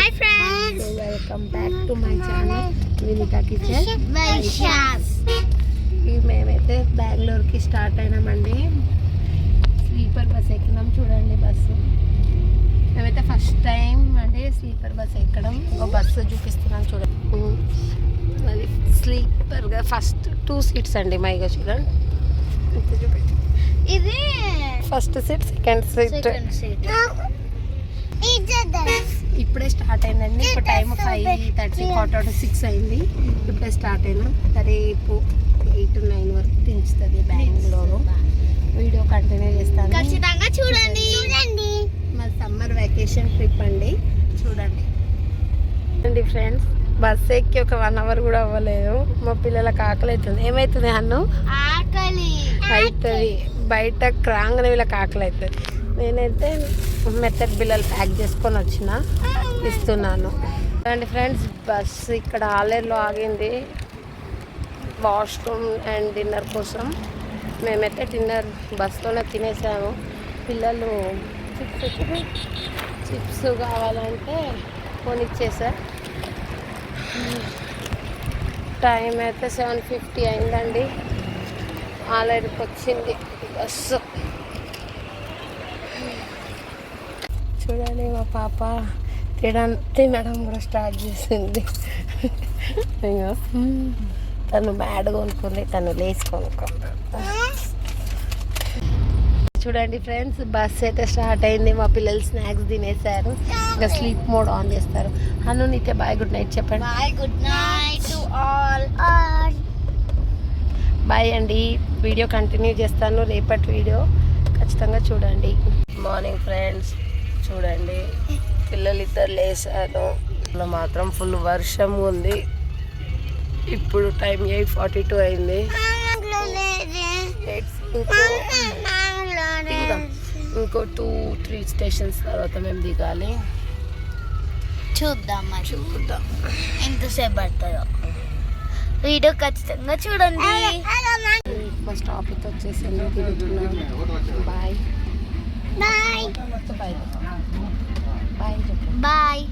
Hi friends. So welcome back to my channel Vinita Kitchen. మేమైతే బెంగళూరుకి start అయినామండి. Sleeper bus ఎక్కినాం. చూడండి బస్సు. మేమైతే ఫస్ట్ టైం అండి స్లీపర్ బస్ ఎక్కడం. ఒక బస్సు చూపిస్తున్నాను చూడండి. అది స్లీపర్గా ఫస్ట్ 2 సీట్స్ అండి. మైగా చూడండి. ఇది ఫస్ట్ సీట్, సెకండ్ సీట్. ఇప్పుడే స్టార్ట్ అయిందండి. ఇప్పుడు టైం 5:30, 5:45 అయింది. ఇప్పుడే స్టార్ట్ అయినా. రేపు 8-9 వరకు దించుతుంది బెంగళూరు. వీడియో కంటిన్యూ చేస్తాను. ఖచ్చితంగా చూడండి. మా సమ్మర్ వెకేషన్ ట్రిప్ అండి. చూడండి ఫ్రెండ్స్. బస్ ఎక్కి ఒక 1 అవర్ కూడా అవ్వలేదు. మా పిల్లలకు ఆకలి అవుతుంది. ఏమవుతుంది అన్ను? ఆకలి అవుతుంది. బయట క్రాంగనే వీళ్ళకి ఆకలి అవుతుంది. నేనైతే మెత్తటి బిల్లలు ప్యాక్ చేసుకొని వచ్చిన ఇస్తున్నాను. అండి ఫ్రెండ్స్, బస్సు ఇక్కడ ఆలేరులో ఆగింది వాష్రూమ్ అండ్ డిన్నర్ కోసం. మేమైతే డిన్నర్ బస్సులోనే తినేసాము. పిల్లలు చిప్స్ కావాలంటే కొనిచ్చేసారు. టైం అయితే 7:50 అయిందండి. ఆలేరుకి వచ్చింది బస్సు. చూడండి మా పాప తినడం కూడా స్టార్ట్ చేసింది. తను మ్యాడ్ కొనుక్కుంది, తను లేచి కొనుక్కుంది. చూడండి ఫ్రెండ్స్, బస్ అయితే స్టార్ట్ అయింది. మా పిల్లలు స్నాక్స్ తినేసారు. ఇంకా స్లీప్ మోడ్ ఆన్ చేస్తారు. అను నీకే బాయ్, గుడ్ నైట్ చెప్పండి. Bye, good night to all. Bye అండి. వీడియో కంటిన్యూ చేస్తాను. రేపటి వీడియో ఖచ్చితంగా చూడండి. మార్నింగ్ ఫ్రెండ్స్, చూడండి పిల్లలు ఇద్దరు లేసారు. మాత్రం ఫుల్ వర్షం ఉంది. ఇప్పుడు టైం 8:42 అయింది. ఇంకో 2-3 స్టేషన్స్ తర్వాత మేము దిగాలి. చూద్దాం ఎంతసేపు పడుతుందో. వీడియో ఖచ్చితంగా చూడండి. మా స్టాప్ అయితే వచ్చేసింది. దిగుతున్నాను. Bye bye bye bye.